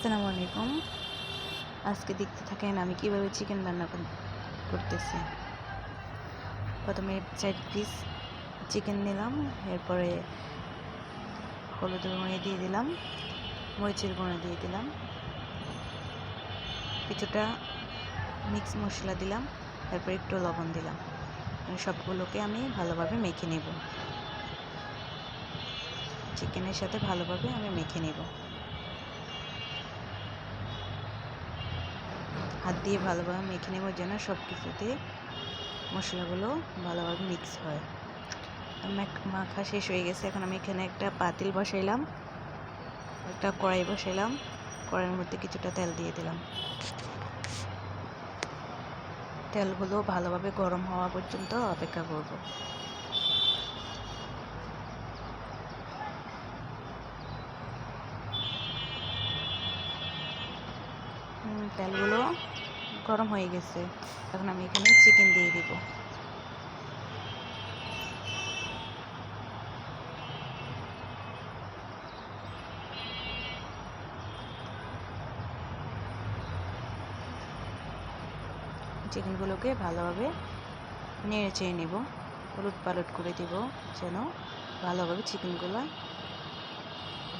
আসসালামু আলাইকুম। আজকে দেখতে থাকেন আমি কিভাবে চিকেন রান্না করতেছি। প্রথমে 4 পিস চিকেন নিলাম, এরপরে হলুদের গুঁড়ো দিয়ে দিলাম, মরিচের গুঁড়ো দিয়ে দিলাম, কিছুটা মিক্স মশলা দিলাম, এরপর একটু লবণ দিলাম। সবগুলোকে আমি ভালোভাবে মেখে নেব। চিকেনের সাথে ভালোভাবে আমি মেখে নেব। হাত দিয়ে ভালোভাবে মেখে নেবার জন্য সব কিছুতে মশলাগুলো ভালোভাবে মিক্স হয়। মাখা শেষ হয়ে গেছে। এখন আমি এখানে একটা পাতিল বসাইলাম, একটা কড়াই বসাইলাম, কড়াইয়ের মধ্যে কিছুটা তেল দিয়ে দিলাম। তেলগুলো ভালোভাবে গরম হওয়া পর্যন্ত অপেক্ষা করব। তেলগুলো গরম হয়ে গেছে। এখন আমি এখানে চিকেন দিয়ে দিব। চিকেনগুলোকে ভালোভাবে নেড়ে চেড়ে নেব, উলট পালট করে দিব যেন ভালোভাবে চিকেনগুলো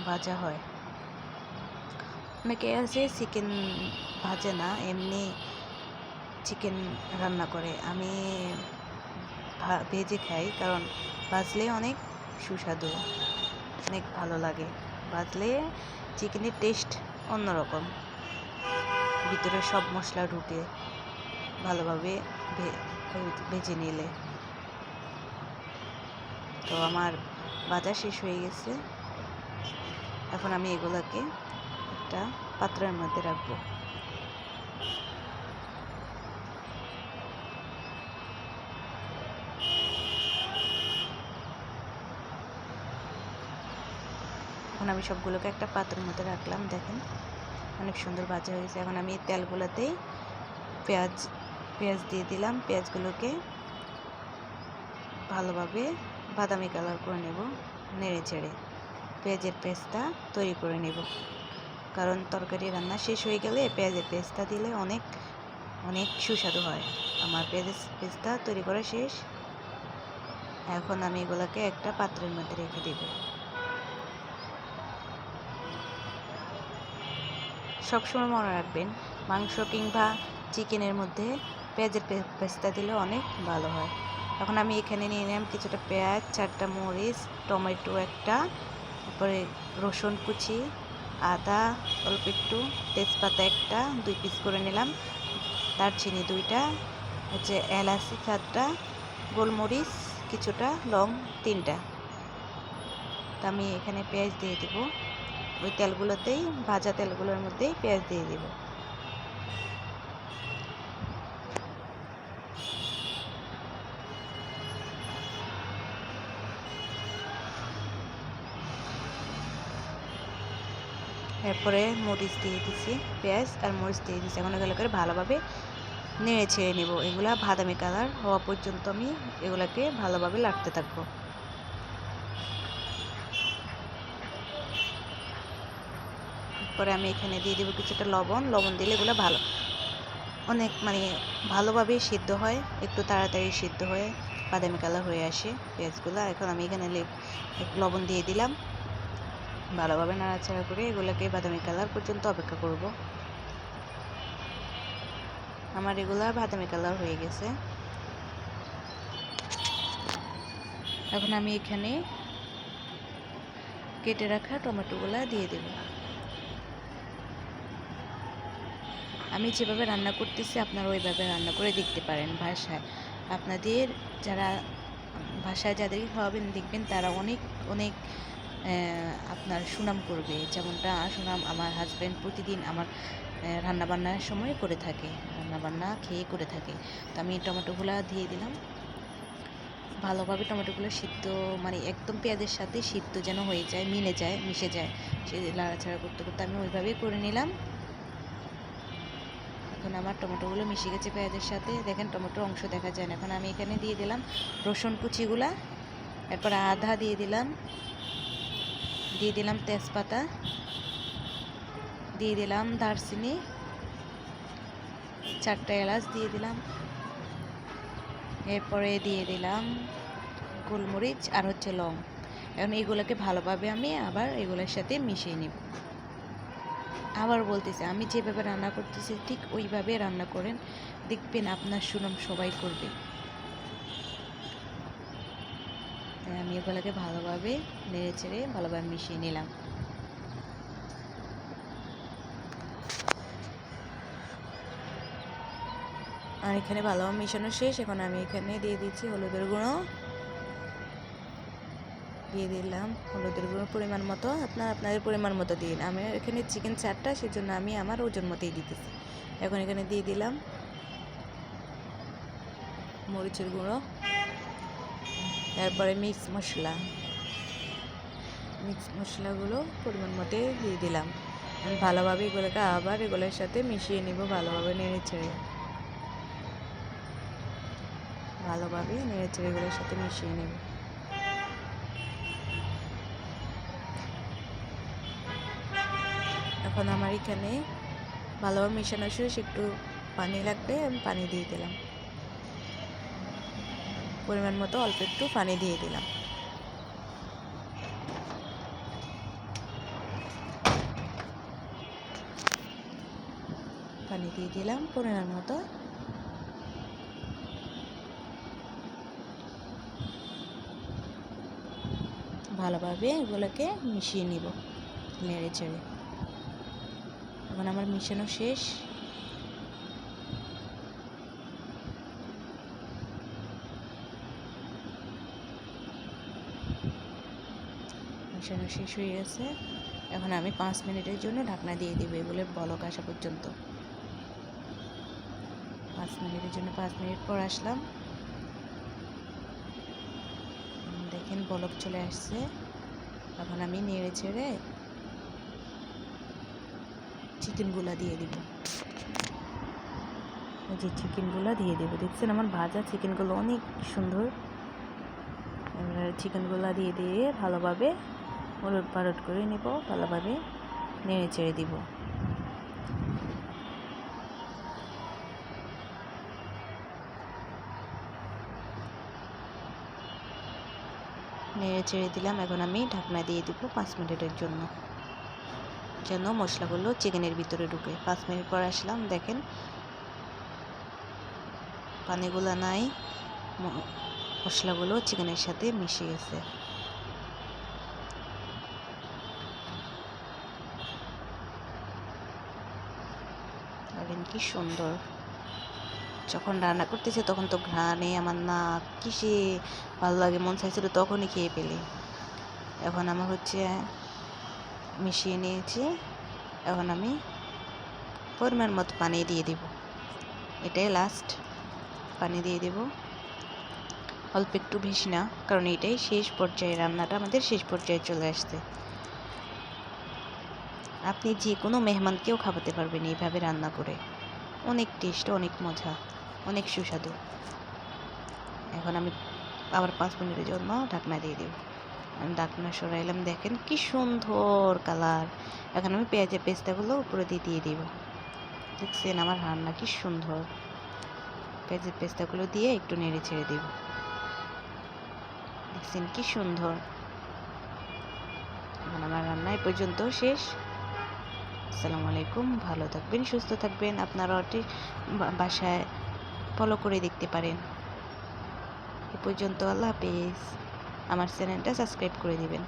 ভাজা হয়। অনেকে আছে চিকেন ভাজে না, এমনি চিকেন রান্না করে। আমি ভেজে খাই, কারণ ভাজলে অনেক সুস্বাদু, অনেক ভালো লাগে। ভাজলে চিকেনের টেস্ট অন্যরকম, ভিতরে সব মশলা ঢুকে ভালোভাবে ভেজে নিলে। তো আমার ভাজা শেষ হয়ে গেছে। এখন আমি এগুলোকে একটা পাত্রের মধ্যে রাখবো। এখন আমি সবগুলোকে একটা পাত্রের মধ্যে রাখলাম। দেখেন অনেক সুন্দর ভাজা হয়েছে। এখন আমি তেলগুলোতেই পেঁয়াজ দিয়ে দিলাম। পেঁয়াজগুলোকে ভালোভাবে বাদামি কালার করে নেব, নেড়ে চেড়ে পেঁয়াজের পেস্টটা তৈরি করে নেব। কারণ তরকারি রান্না শেষ হয়ে গেলে পেঁয়াজের পেস্টটা দিলে অনেক অনেক সুস্বাদু হয়। আমার পেঁয়াজের পেস্টটা তৈরি করা শেষ। এখন আমি এগুলোকে একটা পাত্রের মধ্যে রেখে দেব। সবসময় মনে রাখবেন, মাংস কিংবা চিকেনের মধ্যে পেঁয়াজের পেস্তা দিলে অনেক ভালো হয়। এখন আমি এখানে নিয়ে নিলাম কিছুটা পেঁয়াজ, 4টা মরিচ, টমেটো একটা, তারপরে রসুন কুচি, আদা অল্প একটু, তেজপাতা একটা 2 পিস করে নিলাম, দারচিনি 2টা, হচ্ছে এলাচি 4টা, গোলমরিচ কিছুটা, লং 3টা। তা আমি এখানে পেঁয়াজ দিয়ে দেব। ওই তেলগুলোতেই, ভাজা তেলগুলোর মধ্যেই পেঁয়াজ দিয়ে দেব। এরপরে মরিচ দিয়ে দিছি, পেঁয়াজ আর মরিচ দিয়ে দিছি। এখন এগুলোকে ভালোভাবে নেড়ে ছেড়ে নেব। এগুলা বাদামি কালার হওয়া পর্যন্ত আমি এগুলাকে ভালোভাবে নাড়তে থাকবো। পরে আমি এখানে দিয়ে দেবো কিছুটা লবণ। লবণ দিলে এগুলো অনেক ভালোভাবে সিদ্ধ হয়, একটু তাড়াতাড়ি সিদ্ধ হয়ে বাদামি কালার হয়ে আসে পেঁয়াজগুলো। এখন আমি এখানে লবণ দিয়ে দিলাম। ভালোভাবে নাড়াচাড়া করে এগুলোকে বাদামি কালার পর্যন্ত অপেক্ষা করব। আমার এগুলা বাদামি কালার হয়ে গেছে। এখন আমি এখানে কেটে রাখা টমেটোগুলা দিয়ে দেব। আমি যেভাবে রান্না করতেছি আপনারা ওইভাবে রান্না করে দেখতে পারেন। আপনাদের ভাষায় যাদেরকে খাওয়াবেন দেখবেন তারা অনেক অনেক আপনার সুনাম করবে। যেমনটা সুনাম আমার হাজব্যান্ড প্রতিদিন আমার রান্নাবান্নার সময় করে থাকে, রান্নাবান্না খেয়ে করে থাকে। তো আমি টমেটোগুলো দিয়ে দিলাম। ভালোভাবে টমেটোগুলো সিদ্ধ, একদম পেঁয়াজের সাথে সিদ্ধ যেন হয়ে যায়, মিশে যায়, সে নাড়াচাড়া করতে করতে আমি ওইভাবেই করে নিলাম। এখন আমার টমেটোগুলো মিশে গেছে পেঁয়াজের সাথে। দেখেন টমেটোর অংশ দেখা যায় না। এখন আমি এখানে দিয়ে দিলাম রসুন কুচিগুলা, এরপর আদা দিয়ে দিলাম তেজপাতা দিয়ে দিলাম দারচিনি, 4টা এলাচ দিয়ে দিলাম। এরপরে দিয়ে দিলাম গোলমরিচ আর হচ্ছে লং। এখন এগুলোকে ভালোভাবে আমি আবার এগুলোর সাথে মিশিয়ে নিব। আবার বলতেছি, আমি যেভাবে রান্না করতেছি ঠিক ওইভাবে রান্না করেন, দেখবেন আপনার সুনাম সবাই করবে। তাই আমি এগুলোকে ভালোভাবে নেড়ে চেড়ে ভালোভাবে মিশিয়ে নিলাম। আর এখানে ভালোভাবে মিশানো শেষ। এখন আমি এখানে দিয়ে দিচ্ছি হলুদের গুঁড়ো, দিয়ে দিলাম হলুদের গুঁড়ো পরিমাণ মতো। আপনাদের পরিমাণ মতো দিন। আমি এখানে চিকেন 4টা, সেজন্য আমি আমার ওজন মতোই দিতেছি। এখন এখানে দিয়ে দিলাম মরিচের গুঁড়ো, তারপরে মিক্স মশলাগুলো পরিমাণ মতো দিয়ে দিলাম। আমি ভালোভাবে এগুলোকে আবার এগুলোর সাথে মিশিয়ে নিব, ভালোভাবে নেড়ে ছেড়ে এগুলোর সাথে মিশিয়ে নেব। এখন আমার এখানে ভালোভাবে মিশানো শেষ। একটু পানি লাগবে, আমি পানি দিয়ে দিলাম, পরিমাণ মতো অল্প একটু পানি দিয়ে দিলাম। পানি দিয়ে দিলাম পরিমাণ মতো। ভালোভাবে এগুলোকে মিশিয়ে নিব নেড়ে চেড়ে। এখন আমার মিশানো শেষ। মিশানো শেষ হয়ে গেছে। এখন আমি 5 মিনিটের জন্য ঢাকনা দিয়ে দিব, এগুলো বলক আসা পর্যন্ত। 5 মিনিটের জন্য 5 মিনিট পর আসলাম, দেখেন বলক চলে আসছে। এখন আমি নেড়ে ছেড়ে চিকেনগুলো দিয়ে দিব। এই যে চিকেনগুলো দিয়ে দেবো, দেখছেন আমার ভাজা চিকেনগুলো অনেক সুন্দর। এবার চিকেনগুলো দিয়ে ভালোভাবে উলট পালট করে নেব, ভালোভাবে নেড়ে ছেড়ে দিব। নেড়ে ছেড়ে দিলাম। এখন আমি ঢাকনা দিয়ে দিব 5 মিনিটের জন্য, যেন মশলাগুলো চিকেনের ভিতরে ঢুকে। 5 মিনিট পর আসলাম, দেখেন পানিগুলো নাই, মশলাগুলো চিকেনের সাথে মিশে গেছে। দেখেন কি সুন্দর। যখন রান্না করতেছে তখন তো ঘ্রাণে আমার নাক কিসে ভালো লাগে, মন চাইছিল তখনই খেয়ে পেলে। এখন আমার হচ্ছে মিশিয়ে নিয়েছি। এখন আমি পরিমাণ মতো পানি দিয়ে দিব, এটাই লাস্ট। পানি দিয়ে দেব অল্প একটু, বেশি না, কারণ এটাই শেষ পর্যায়ে, রান্নাটা আমাদের শেষ পর্যায়ে চলে আসছে। আপনি যে কোনো মেহমানকেও খাওয়াতে পারবেন এইভাবে রান্না করে। অনেক টেস্ট, অনেক মজা, অনেক সুস্বাদু। এখন আমি আবার 5 মিনিটের জন্য ঢাকনা দিয়ে দেব। আমি ঢাকনা সরাইলাম, দেখেন কি সুন্দর কালার। এখন আমি পেঁয়াজের পেস্তাগুলো উপরে দিয়ে দিব। দেখছেন আমার রান্না কি সুন্দর। পেঁয়াজের পেস্তাগুলো দিয়ে একটু নেড়ে ছেড়ে দেব। দেখছেন কি সুন্দর। এখন আমার রান্না এই পর্যন্ত শেষ। আসসালামু আলাইকুম। ভালো থাকবেন, সুস্থ থাকবেন। আপনারা বাসায় ফলো করে দেখতে পারেন। এ পর্যন্ত, আল্লাহ হাফেজ। আমার চ্যানেলটা সাবস্ক্রাইব করে দিবেন।